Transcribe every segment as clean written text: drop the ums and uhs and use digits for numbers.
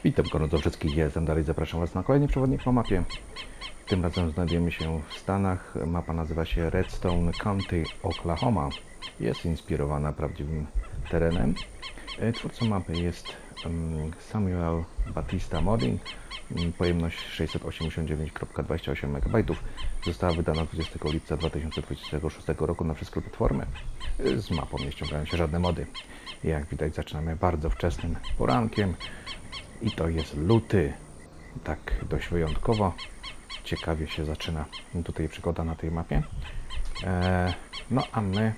Witam gorąco wszystkich, ja jestem dalej, zapraszam Was na kolejny przewodnik po mapie. Tym razem znajdujemy się w Stanach. Mapa nazywa się Redstone County, Oklahoma. Jest inspirowana prawdziwym terenem. Twórcą mapy jest Samuel Batista Modding. Pojemność 689,28 MB. Została wydana 20 lipca 2026 roku na wszystkie platformy. Z mapą nie ściągają się żadne mody. Jak widać, zaczynamy bardzo wczesnym porankiem. I to jest luty. Tak dość wyjątkowo. Ciekawie się zaczyna tutaj przygoda na tej mapie. No a my...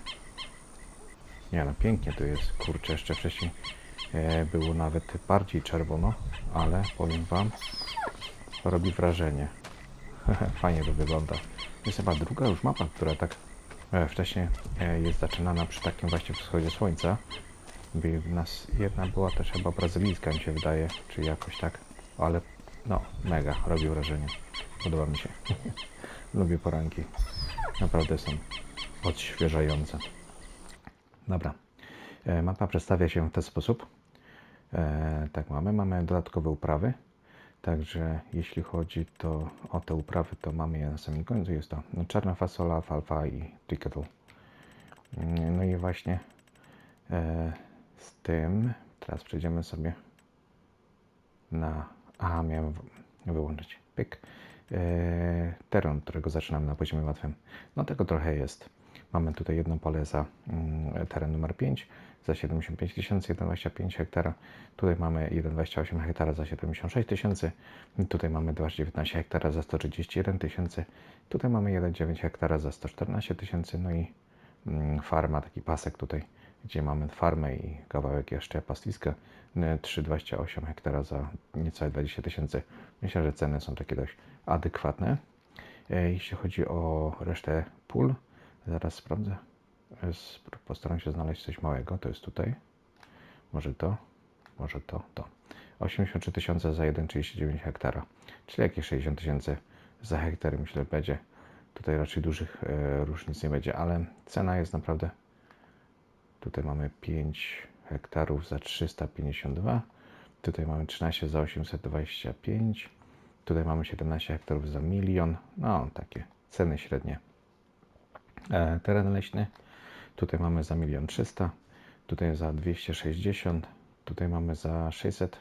Nie no, pięknie to jest. Kurczę, jeszcze wcześniej było nawet bardziej czerwono, ale powiem Wam, robi wrażenie. Fajnie to wygląda. Jest chyba druga już mapa, która tak wcześniej jest zaczynana przy takim właśnie wschodzie słońca. U nas jedna była też chyba brazylijska, mi się wydaje, czy jakoś tak, ale no, mega, robi wrażenie. Podoba mi się. Lubię poranki. Naprawdę są odświeżające. Dobra. Mapa przedstawia się w ten sposób. Tak mamy dodatkowe uprawy. Także jeśli chodzi o te uprawy, to mamy je na samym końcu. Jest to czarna fasola, alfalfa i trickle. No i właśnie z tym teraz przejdziemy sobie na... Aha, miałem wyłączyć. Pyk. Teren, którego zaczynamy na poziomie łatwym. No tego trochę jest. Mamy tutaj jedno pole za teren numer 5 za 75 tysięcy, 1,25 hektara. Tutaj mamy 1,28 hektara za 76 tysięcy. Tutaj mamy 2,19 hektara za 131 tysięcy. Tutaj mamy 1,9 hektara za 114 tysięcy. No i farma, taki pasek tutaj, gdzie mamy farmę i kawałek jeszcze pastwiska, 3,28 hektara za niecałe 20 tysięcy. Myślę, że ceny są takie dość adekwatne. Jeśli chodzi o resztę pól, zaraz sprawdzę. Postaram się znaleźć coś małego. To jest tutaj. Może to. 83 tysiące za 1,39 hektara. Czyli jakieś 60 tysięcy za hektar, myślę, będzie. Tutaj raczej dużych różnic nie będzie, ale cena jest naprawdę... Tutaj mamy 5 hektarów za 352. Tutaj mamy 13 za 825. Tutaj mamy 17 hektarów za 1 000 000. No, takie ceny średnie. Teren leśny. Tutaj mamy za 1 300 000. Tutaj za 260. Tutaj mamy za 600.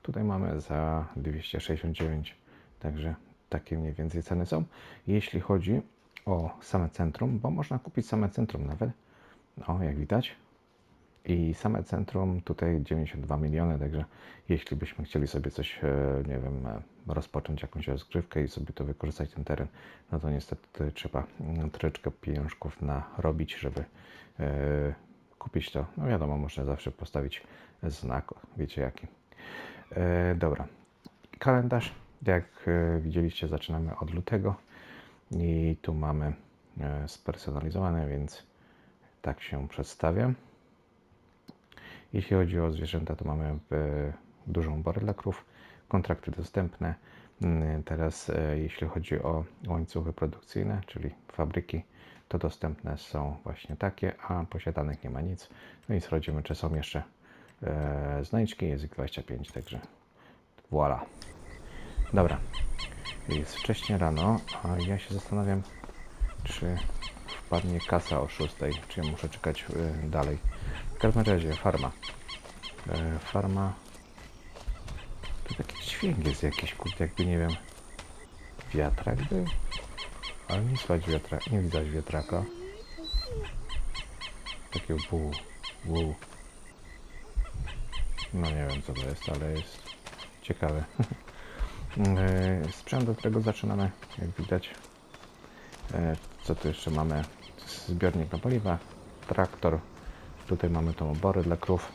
Tutaj mamy za 269. Także takie mniej więcej ceny są. Jeśli chodzi o same centrum, bo można kupić same centrum nawet. O, jak widać. I same centrum tutaj 92 miliony, także jeśli byśmy chcieli sobie coś, nie wiem, rozpocząć jakąś rozgrywkę i sobie to wykorzystać ten teren, no to niestety trzeba troszeczkę pieniążków narobić, żeby kupić to. No wiadomo, można zawsze postawić znak, wiecie jaki. Dobra. Kalendarz, jak widzieliście, zaczynamy od lutego i tu mamy spersonalizowane, więc tak się przedstawia. Jeśli chodzi o zwierzęta, to mamy dużą borę dla krów, kontrakty dostępne. Teraz jeśli chodzi o łańcuchy produkcyjne, czyli fabryki, to dostępne są właśnie takie, a posiadanych nie ma nic. No i sprawdzimy, czy są jeszcze znajdźki, jest ich 25, także voilà. Dobra, jest wcześnie rano, a ja się zastanawiam, czy wpadnie kasa o 6, czy ja muszę czekać dalej. W każdym razie farma. Farma. Tu taki dźwięk jest jakiś, kurde, jakby nie wiem. Wiatrak był? Ale nie słychać wiatraka, nie widać wiatraka. Takie wu. No nie wiem co to jest, ale jest ciekawe. Sprzęt, do którego zaczynamy, jak widać. Co tu jeszcze mamy? Zbiornik na paliwa, traktor. Tutaj mamy tą oborę dla krów.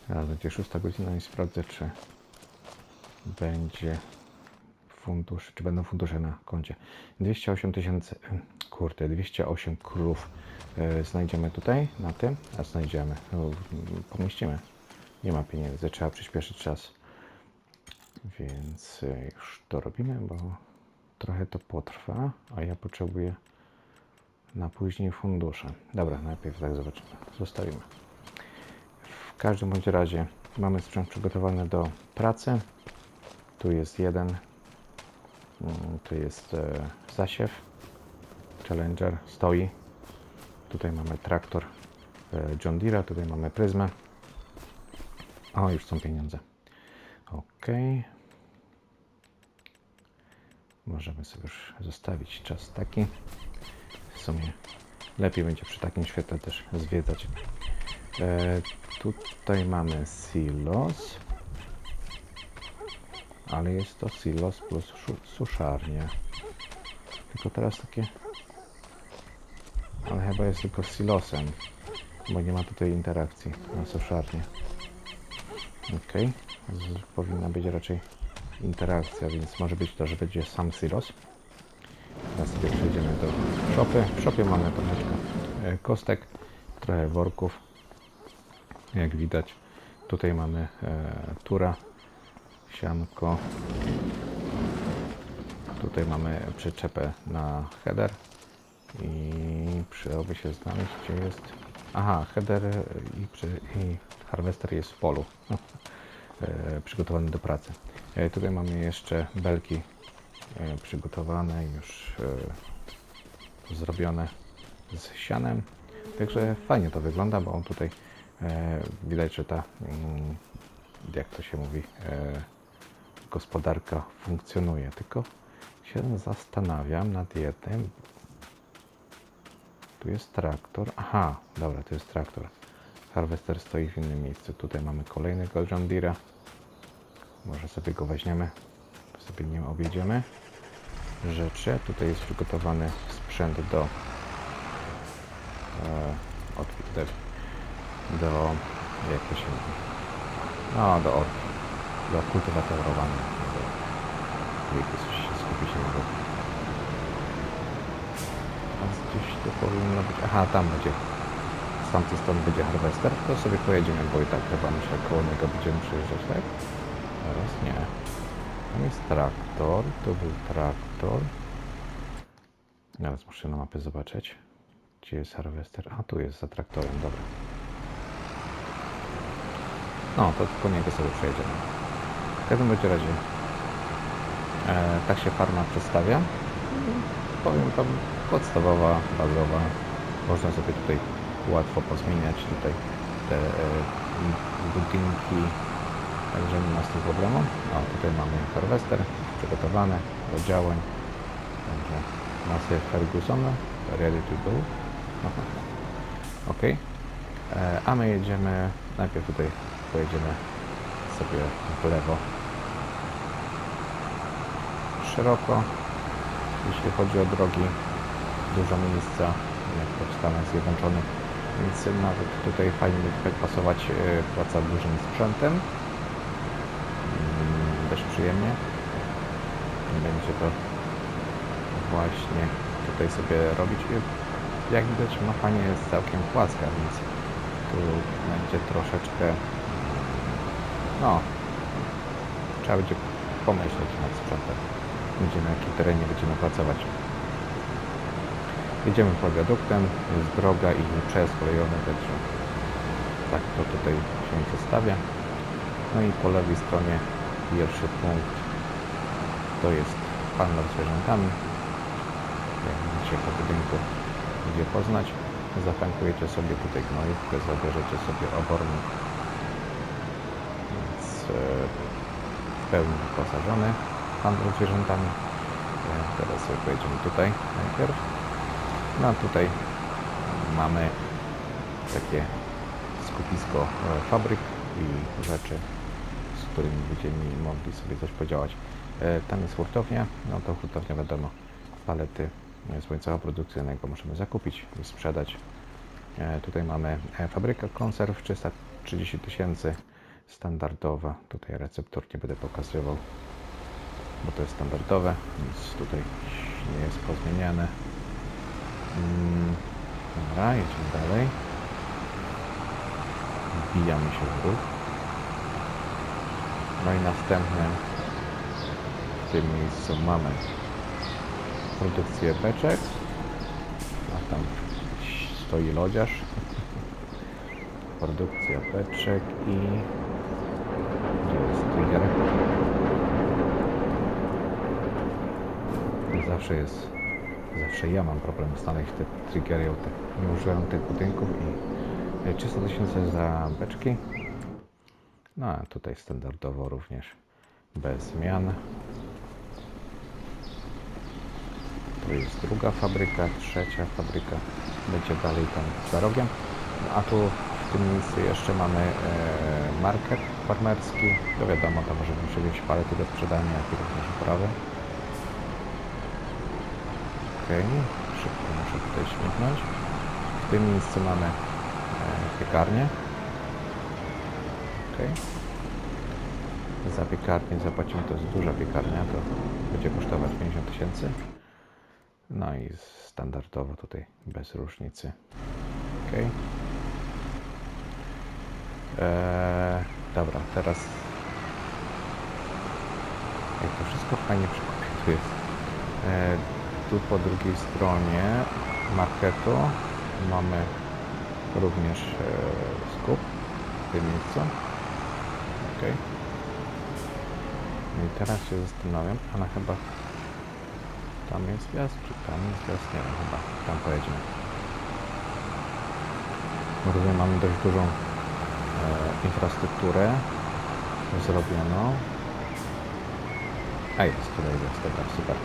Teraz będzie 6 godzina i sprawdzę, czy będzie fundusz, czy będą fundusze na koncie. 208 tysięcy, kurde, 208 krów znajdziemy tutaj, na tym, a znajdziemy, pomieścimy. Nie ma pieniędzy, trzeba przyspieszyć czas. Więc już to robimy, bo trochę to potrwa, a ja potrzebuję na później fundusze. Dobra, najpierw tak zobaczymy. Zostawimy. W każdym bądź razie Mamy sprzęt przygotowany do pracy. Tu jest jeden. Tu jest zasiew. Challenger stoi. Tutaj mamy traktor John Deere. Tutaj mamy pryzmę. O, już są pieniądze. Ok. Możemy sobie już zostawić czas taki. W sumie lepiej będzie przy takim świetle też zwiedzać. Tutaj mamy silos. Ale jest to silos plus suszarnia. Tylko teraz takie... Ale chyba jest tylko silosem. Bo nie ma tutaj interakcji na suszarnię. Ok. Powinna być raczej interakcja, więc może być to, że będzie sam silos. Teraz sobie przejdziemy do szopy. W szopie mamy troszeczkę kostek, trochę worków. Jak widać, tutaj mamy tura, sianko. Tutaj mamy przyczepę na header i przydałoby się znaleźć, gdzie jest... Aha, header i harvester jest w polu. Przygotowany do pracy. Tutaj mamy jeszcze belki przygotowane, już zrobione z sianem. Także fajnie to wygląda, bo tutaj widać, że ta, jak to się mówi, gospodarka funkcjonuje. Tylko się zastanawiam nad jednym. Tu jest traktor. Aha, dobra, to jest traktor. Harvester stoi w innym miejscu. Tutaj mamy kolejnego John Deere'a. Może sobie go weźmiemy, sobie nim objedziemy rzeczy. Tutaj jest przygotowany sprzęt do jak to się mówi? No, do kultywatorowania. Skupi się na to. A gdzieś tu powinno być... Aha, tam będzie. Z tamtej strony będzie harvester. To sobie pojedziemy, bo i tak chyba myślę, koło niego będziemy przyjeżdżać, tak? Teraz nie. Tam jest traktor. Tu był traktor. Teraz muszę na mapę zobaczyć. Gdzie jest harvester? A, tu jest za traktorem, dobra. No, to po niego sobie przejedziemy. W każdym razie tak się farma przedstawia. Powiem tam podstawowa, bazowa. Można sobie tutaj łatwo pozmieniać tutaj te budynki. Także nie ma z tym problemu. O, tutaj mamy harvester przygotowany do działań. Także masę Fergusona ready to go. Ok. A my jedziemy, najpierw tutaj pojedziemy sobie w lewo szeroko, jeśli chodzi o drogi, dużo miejsca jak to w Stanach Zjednoczonych, więc nawet tutaj fajnie będzie pasować praca dużym sprzętem, dość przyjemnie. Będzie to właśnie tutaj sobie robić. Jak widać, mapa nie jest całkiem płaska, więc tu będzie troszeczkę, no, trzeba będzie pomyśleć nad sprzętem. Będziemy, na jakim terenie będziemy pracować. Jedziemy pod wiaduktem, jest droga i przejazd kolejowy, także tak to tutaj się przedstawia. No i po lewej stronie pierwszy punkt to jest handel zwierzętami. Jak widzicie po budynku, gdzie poznać, zatankujecie sobie tutaj gnojówkę, zabierzecie sobie obornik, więc w pełni wyposażony handel zwierzętami. Teraz sobie pojedziemy tutaj najpierw. No a tutaj mamy takie skupisko fabryk i rzeczy, z którymi będziemy mogli sobie coś podziałać. Tam jest hurtownia, no to hurtownia wiadomo, palety z łańcucha produkcyjnego możemy zakupić i sprzedać. Tutaj mamy fabryka konserw 330 000 standardowa. Tutaj receptur nie będę pokazywał, bo to jest standardowe, więc tutaj nie jest pozmieniane. Dobra, jedziemy dalej. Wbijamy się w ruch. No i następne w tym miejscu mamy produkcję beczek. A tam stoi lodziarz. Produkcja beczek i triggery. Zawsze ja mam problem znaleźć te triggery, nie używam tych budynków i 300 000 za beczki. No a tutaj standardowo również bez zmian. To jest druga fabryka, trzecia fabryka będzie dalej tam za rogiem. A tu w tym miejscu jeszcze mamy market farmerski. To wiadomo, tam możemy przywieźć palety do sprzedania, jak i również uprawy. Okej, szybko muszę tutaj śmignąć. W tym miejscu mamy piekarnię. Okej. Za piekarnię zapłacimy, to jest duża piekarnia, to będzie kosztować 50 000. No i standardowo tutaj bez różnicy. Okej. Dobra, teraz jak to wszystko fajnie przekupię, tu jest tu po drugiej stronie marketu mamy również skup w tym miejscu. Ok. No i teraz się zastanawiam, ale chyba tam jest wjazd, czy tam jest wjazd? Nie wiem, chyba tam pojedziemy. Rozumiem, mamy dość dużą infrastrukturę zrobioną. A jest tutaj wjazd, dobra, super.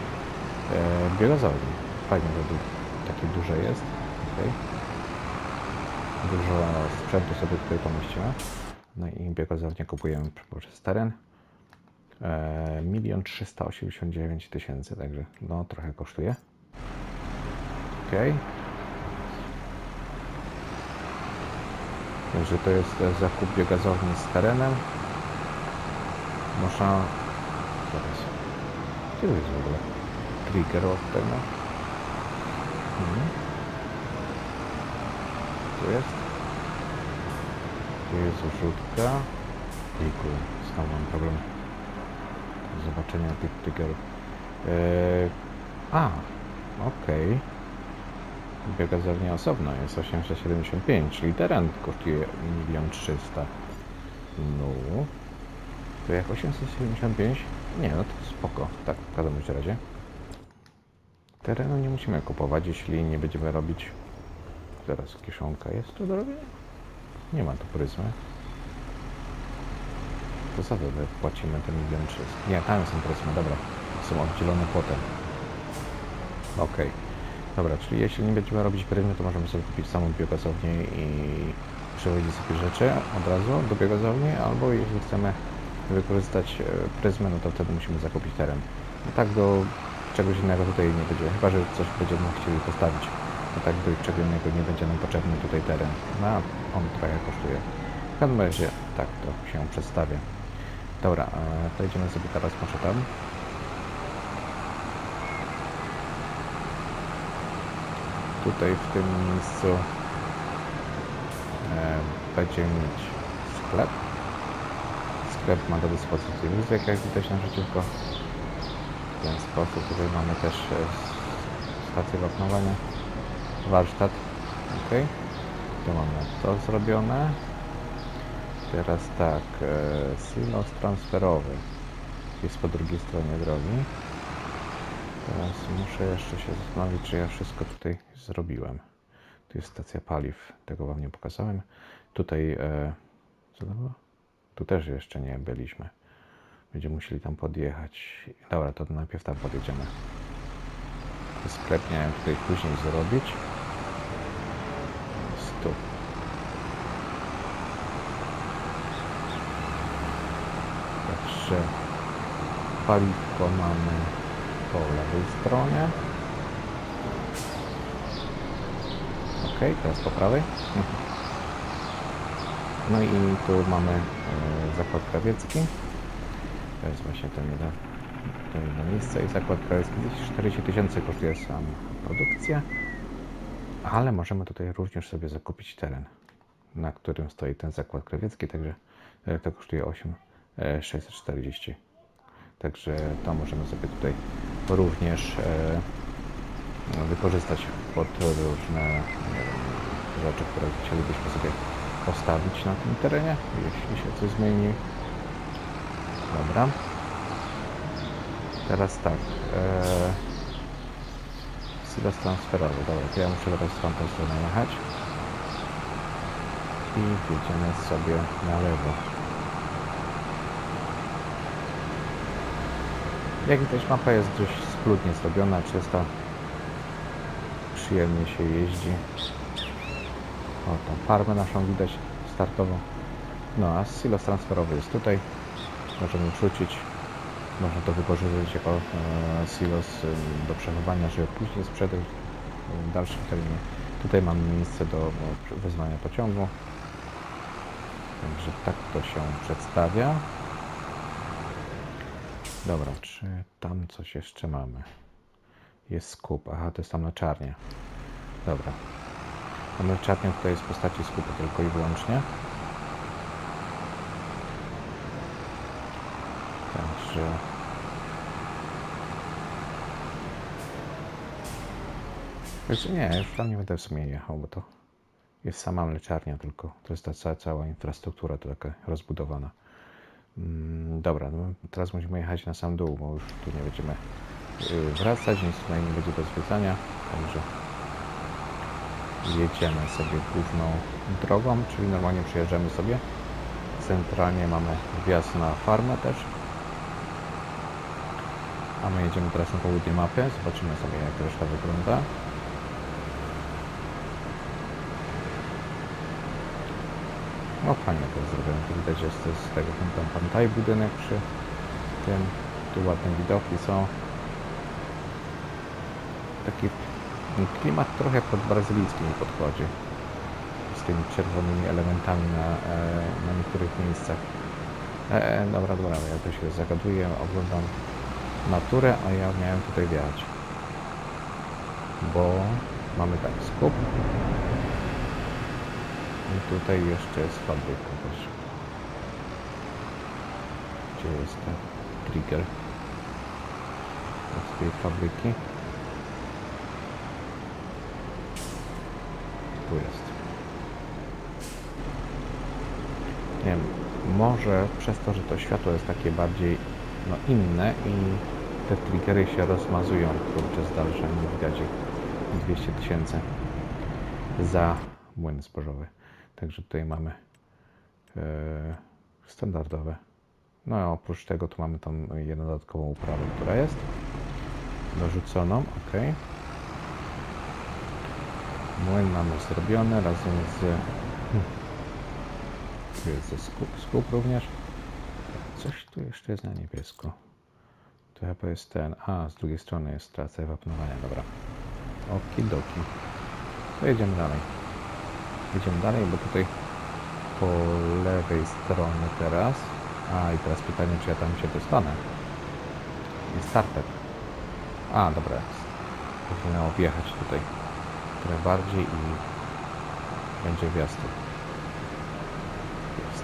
Biogazownia. Fajnie, że takie duże jest. Okay. Dużo sprzętu sobie tutaj pomieścimy. No i biogazownię kupujemy poprzez teren. 1 389 000, także no trochę kosztuje. Ok. Także to jest zakup biogazowni z terenem. Można... Teraz... Gdzie to jest w ogóle? Trigger od tego. Tu jest. Tu jest rzutka. Dziękuję. Znowu mam problem do zobaczenia tych triggerów. Okej. Biogazownia osobno jest 875, czyli teren kosztuje 1 300 000. No. To jak 875? Nie, no to spoko. Tak, w każdym razie. Terenu nie musimy kupować, jeśli nie będziemy robić. Zaraz kieszonka jest tu do robienia? Nie ma tu pryzmy. To za to płacimy ten 1 300 000. Nie, tam są pryzmy, dobra. Są oddzielone potem. Okej. Dobra, czyli jeśli nie będziemy robić pryzmy, to możemy sobie kupić samą biogazownię i przewozić sobie rzeczy od razu do biogazowni, albo jeśli chcemy wykorzystać pryzmę, no to wtedy musimy zakupić teren. No tak do czegoś innego tutaj nie będzie, chyba że coś będziemy chcieli postawić. No tak do czego innego nie będzie nam potrzebny tutaj teren. No on trochę kosztuje. W każdym razie tak to się przedstawia. Dobra, pojedziemy sobie teraz może tam. Tutaj w tym miejscu będziemy mieć sklep. Sklep ma do dyspozycji wózek, jak widać naprzeciwko. W ten sposób tutaj mamy też stację wapnowania, warsztat. Ok, tu mamy to zrobione. Teraz tak, silos transferowy jest po drugiej stronie drogi. Teraz muszę jeszcze się zastanowić, czy ja wszystko tutaj zrobiłem. Tu jest stacja paliw, tego wam nie pokazałem. Tutaj, co to było? Tu też jeszcze nie byliśmy. Będziemy musieli tam podjechać. Dobra, to najpierw tam podjedziemy. Sklep miałem tutaj później zrobić. Tu. Także paliwko mamy po lewej stronie. Ok, teraz po prawej. No i tu mamy zakład krawiecki. To jest właśnie to jedno miejsce i zakład krawiecki. 40 000 kosztuje sam produkcja, ale możemy tutaj również sobie zakupić teren, na którym stoi ten zakład krawiecki, także to kosztuje 640. Także to możemy sobie tutaj również wykorzystać pod różne rzeczy, które chcielibyśmy sobie postawić na tym terenie, jeśli się coś zmieni. Dobra. Teraz tak. Silos transferowy. Dobra, to ja muszę teraz w tamtą stronę jechać. I jedziemy sobie na lewo. Jak widać, mapa jest dość schludnie zrobiona, przez to przyjemnie się jeździ. O, tą farmę naszą widać startową. No, a silos transferowy jest tutaj. Możemy wrzucić. Można to wykorzystać jako silos do przechowania, żeby później sprzedać w dalszym terminie. Tutaj mamy miejsce do wezwania pociągu. Także tak to się przedstawia. Dobra, czy tam coś jeszcze mamy? Jest skup. Aha, to jest tam mleczarnia. Dobra. A mleczarnia tutaj jest w postaci skupu tylko i wyłącznie. Także... nie, już tam nie będę w sumie jechał, bo to jest sama mleczarnia tylko. To jest ta cała infrastruktura to taka rozbudowana. Dobra, no teraz musimy jechać na sam dół, bo już tu nie będziemy wracać, nic tutaj nie będzie do zwiedzania. Także jedziemy sobie główną drogą, czyli normalnie przyjeżdżamy sobie. Centralnie mamy wjazd na farmę też. A my jedziemy teraz na południe mapy. Zobaczymy sobie, jak reszta wygląda. No fajnie to jest zrobione. Tu widać, że to jest z tego tam pamiętaj budynek przy tym. Tu ładne widoki są. Taki klimat trochę pod brazylijski mi podchodzi. Z tymi czerwonymi elementami na niektórych miejscach. Dobra, ja tu się zagaduję, oglądam naturę, a ja miałem tutaj wjechać. Bo mamy tak skup. I tutaj jeszcze jest fabryka też. Gdzie jest ten trigger z tej fabryki? Tu jest. Nie wiem, może przez to, że to światło jest takie bardziej inne i te triggery się rozmazują podczas dalszego, nie widać ich 200 000 za młyn zbożowy. Także tutaj mamy standardowe. No a oprócz tego tu mamy tą jedną dodatkową uprawę, która jest dorzuconą. Ok. Młyn mamy zrobiony razem z... Tu jest ze skup również. Coś tu jeszcze jest na niebiesko. To chyba jest ten... A, z drugiej strony jest stacja wapnowania. Dobra. Okidoki. To jedziemy dalej. Jedziemy dalej, bo tutaj po lewej stronie teraz... A, i teraz pytanie, czy ja tam się dostanę. Jest starter. A, dobra. Powinno wjechać tutaj trochę bardziej i będzie wjazd. Jest.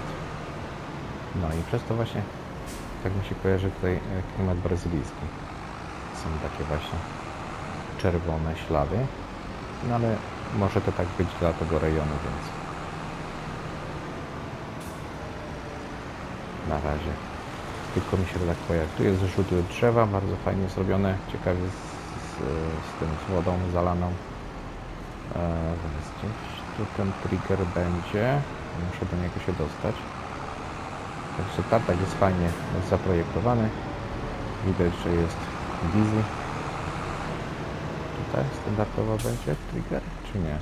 No i przez to właśnie tak mi się kojarzy tutaj klimat brazylijski. Są takie właśnie czerwone ślady. No ale może to tak być dla tego rejonu, więc na razie tylko mi się to tak kojarzy. Tu jest zrzut drzewa, bardzo fajnie zrobione, ciekawie z tym, z wodą zalaną. Gdzieś tu ten trigger będzie, muszę do niego się dostać. Także tartak jest fajnie zaprojektowany, widać, że jest busy. Tutaj standardowo będzie trigger, czy nie?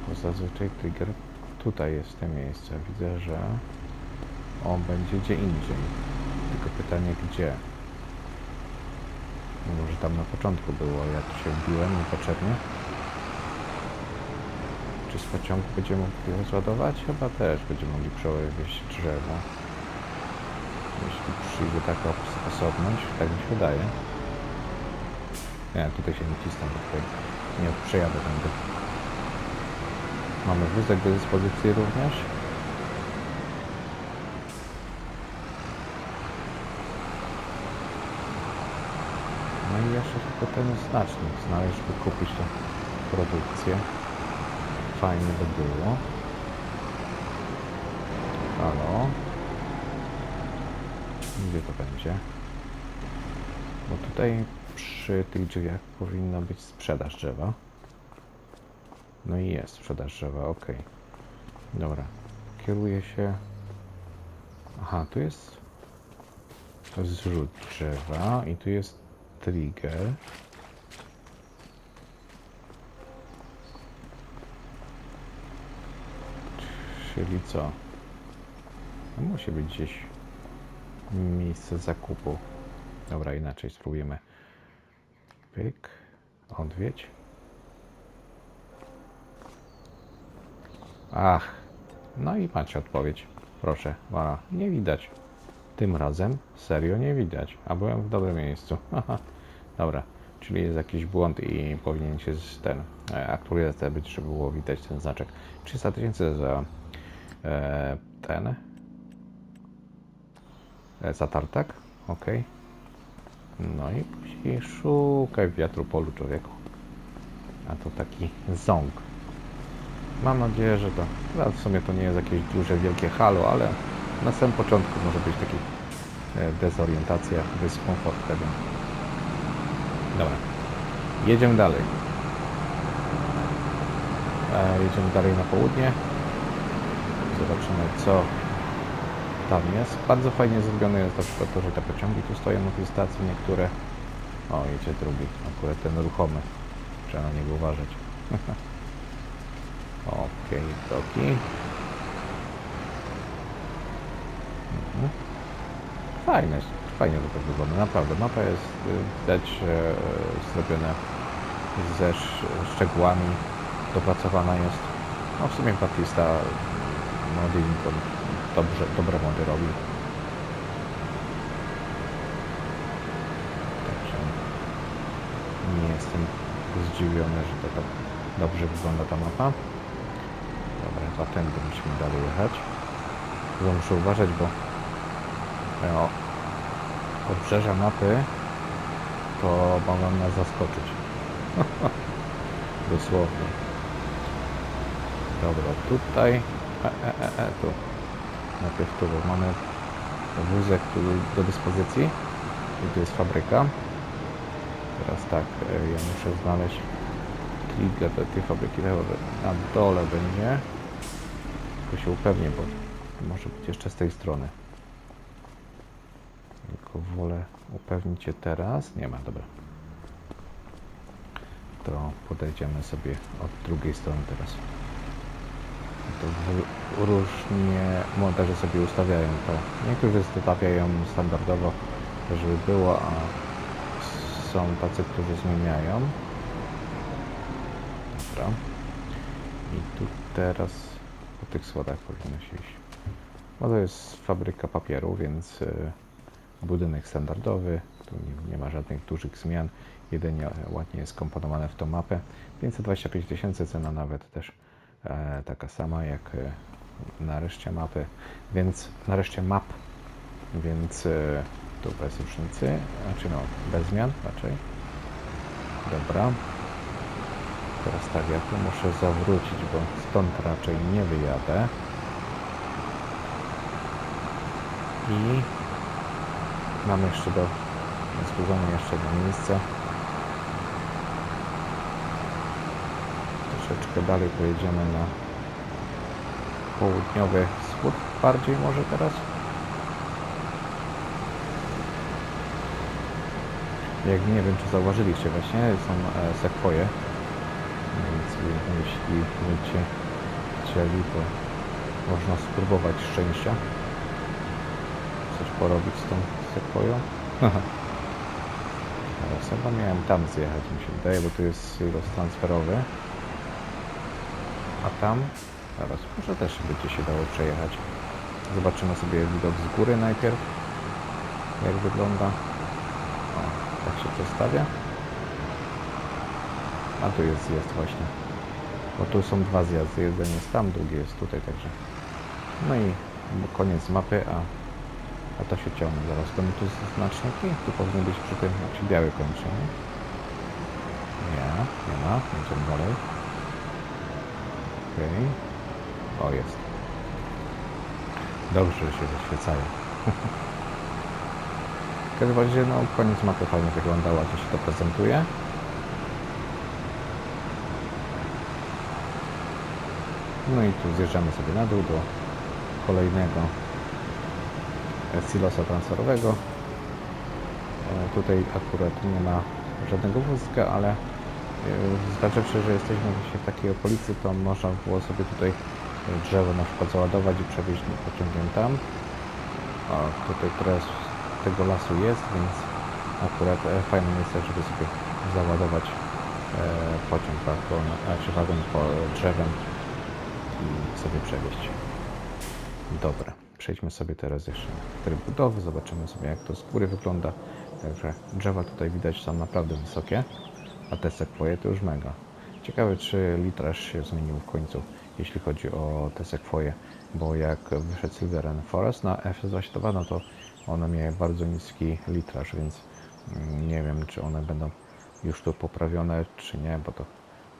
Bo zazwyczaj trigger tutaj jest to miejsce. Widzę, że on będzie gdzie indziej. Tylko pytanie gdzie? Może tam na początku było, ja tu się wbiłem niepotrzebnie. Czy z pociągu będziemy mogli rozładować? Chyba też będziemy mogli przewieźć drzewo. Jeśli przyjdzie taka sposobność, tak mi się wydaje. Nie, tutaj się nie cisnę, bo tutaj nie przejadę tędy. Mamy wózek do dyspozycji również. No i jeszcze tylko ten znacznik znaleźć, żeby kupić tę produkcję. Fajnie by było. Halo. Gdzie to będzie? Bo tutaj przy tych drzwiach powinna być sprzedaż drzewa. No i jest sprzedaż drzewa, ok. Dobra. Kieruję się... Aha, tu jest zrzut drzewa i tu jest trigger. Czyli co? No musi być gdzieś miejsce zakupu. Dobra, inaczej spróbujemy. Pyk. Odwiedź. Ach. No i macie odpowiedź. Proszę. Voilà. Nie widać. Tym razem serio nie widać. A byłem w dobrym miejscu. Haha. Dobra. Czyli jest jakiś błąd i powinien się ten aktualizacja być, żeby było widać ten znaczek. 300 000 za ten za tartak. Ok. No i później szukaj wiatru polu, człowieku. A to taki ząg. Mam nadzieję, że to... No w sumie to nie jest jakieś duże, wielkie halo, ale na samym początku może być taki dezorientacja, dyskomfort wtedy. Dobra. Jedziemy dalej. Jedziemy dalej na południe. Zobaczymy, co tam jest. Bardzo fajnie zrobione jest na przykład to, że te pociągi tu stoją na tej stacji, niektóre... O, jedzie drugi. Akurat ten ruchomy. Trzeba na niego uważać. Okej, toki. Fajnie to tak wygląda. Naprawdę, mapa jest widać zrobiona ze szczegółami, dopracowana jest. No w sumie Batista modeling dobre mody robi. Także nie jestem zdziwiony, że to tak dobrze wygląda ta mapa. Dobra, chyba tędy musimy dalej jechać. Tylko muszę uważać, bo obrzeża mapy to mogą nas zaskoczyć. Dosłownie. Dobra, tutaj tu. Najpierw tu, bo mamy wózek tu do dyspozycji i tu jest fabryka. Teraz tak, ja muszę znaleźć trigger do tej fabryki, na dole będzie. Tylko się upewnię, bo może być jeszcze z tej strony. Tylko wolę upewnić się teraz. Nie ma, dobra. To podejdziemy sobie od drugiej strony teraz. To różnie montaże sobie ustawiają to. Niektórzy zostawiają standardowo, żeby było, a są tacy, którzy zmieniają. Dobra. I tu teraz po tych schodach powinno się iść. No to jest fabryka papieru, więc budynek standardowy. Tu nie ma żadnych dużych zmian. Jedynie ładnie jest skomponowane w tą mapę. 525 000, cena nawet też taka sama jak na reszcie mapy, więc na reszcie map, więc tu bez różnicy, znaczy no bez zmian raczej. Dobra. Teraz tak, ja tu muszę zawrócić, bo stąd raczej nie wyjadę. I mam jeszcze do zbudowania jeszcze jedno miejsce. Troszeczkę dalej pojedziemy na południowy wschód, bardziej może teraz. Jak nie wiem, czy zauważyliście, właśnie są sekwoje, więc jeśli będziecie chcieli, to można spróbować szczęścia. Coś porobić z tą sekwoją. Teraz chyba miałem tam zjechać, mi się wydaje, bo tu jest silos transferowy. A tam, zaraz, może też będzie się dało przejechać. Zobaczymy sobie widok z góry najpierw, jak wygląda. O, tak się przedstawia. A tu jest zjazd właśnie. Bo tu są dwa zjazdy, jeden jest tam, drugi jest tutaj, także. No i koniec mapy, a to się ciągnie zaraz. Będą tu znaczniki, tu powinny być przy tym, jak się biały kończy. Nie ma, jedziemy dalej. Okej. O, jest. Dobrze, że się zaświecają. W każdym razie, no, koniec mapy fajnie wyglądał, ładnie się to prezentuje. No i tu zjeżdżamy sobie na dół do kolejnego silosa transferowego. Tutaj akurat nie ma żadnego wózka, ale zważywszy, że jesteśmy właśnie w takiej okolicy, to można było sobie tutaj drzewo na przykład załadować i przewieźć pociągiem tam. A tutaj teraz tego lasu jest, więc akurat fajne miejsce, żeby sobie załadować pociąg czy wagon po drzewem i sobie przewieźć. Dobra, przejdźmy sobie teraz jeszcze na tryb budowy, zobaczymy sobie, jak to z góry wygląda. Także drzewa tutaj widać są naprawdę wysokie, a te sekwoje to już mega. Ciekawe, czy litraż się zmienił w końcu, jeśli chodzi o te sekwoje, bo jak wyszedł Silver and Forest na FS22, no to one miały bardzo niski litraż, więc nie wiem, czy one będą już tu poprawione, czy nie, bo to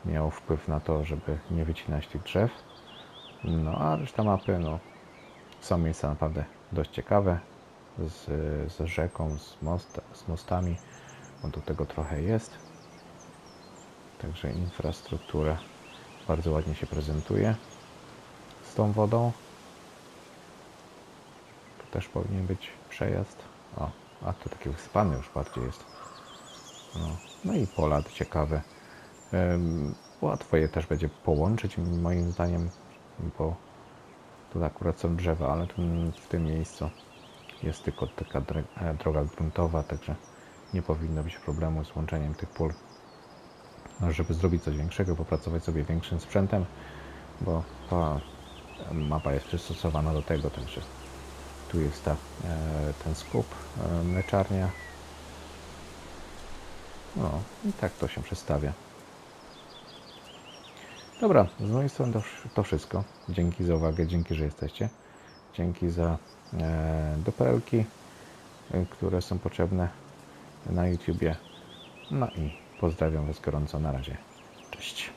miało wpływ na to, żeby nie wycinać tych drzew. No a reszta mapy, no, są miejsca naprawdę dość ciekawe, z rzeką, z mostami, bo do tego trochę jest. Także infrastruktura bardzo ładnie się prezentuje z tą wodą. Tu też powinien być przejazd. O, a tu taki wyspany już bardziej jest. No i pola ciekawe. Łatwo je też będzie połączyć moim zdaniem, bo tu akurat są drzewa, ale w tym miejscu jest tylko taka droga gruntowa, także nie powinno być problemu z łączeniem tych pól. No, żeby zrobić coś większego, popracować sobie większym sprzętem, bo ta mapa jest przystosowana do tego, także tu jest ten skup, mleczarnia. No i tak to się przedstawia. Dobra, z mojej strony to wszystko. Dzięki za uwagę, dzięki, że jesteście. Dzięki za dopełki, które są potrzebne na YouTubie. No i pozdrawiam Was gorąco. Na razie. Cześć.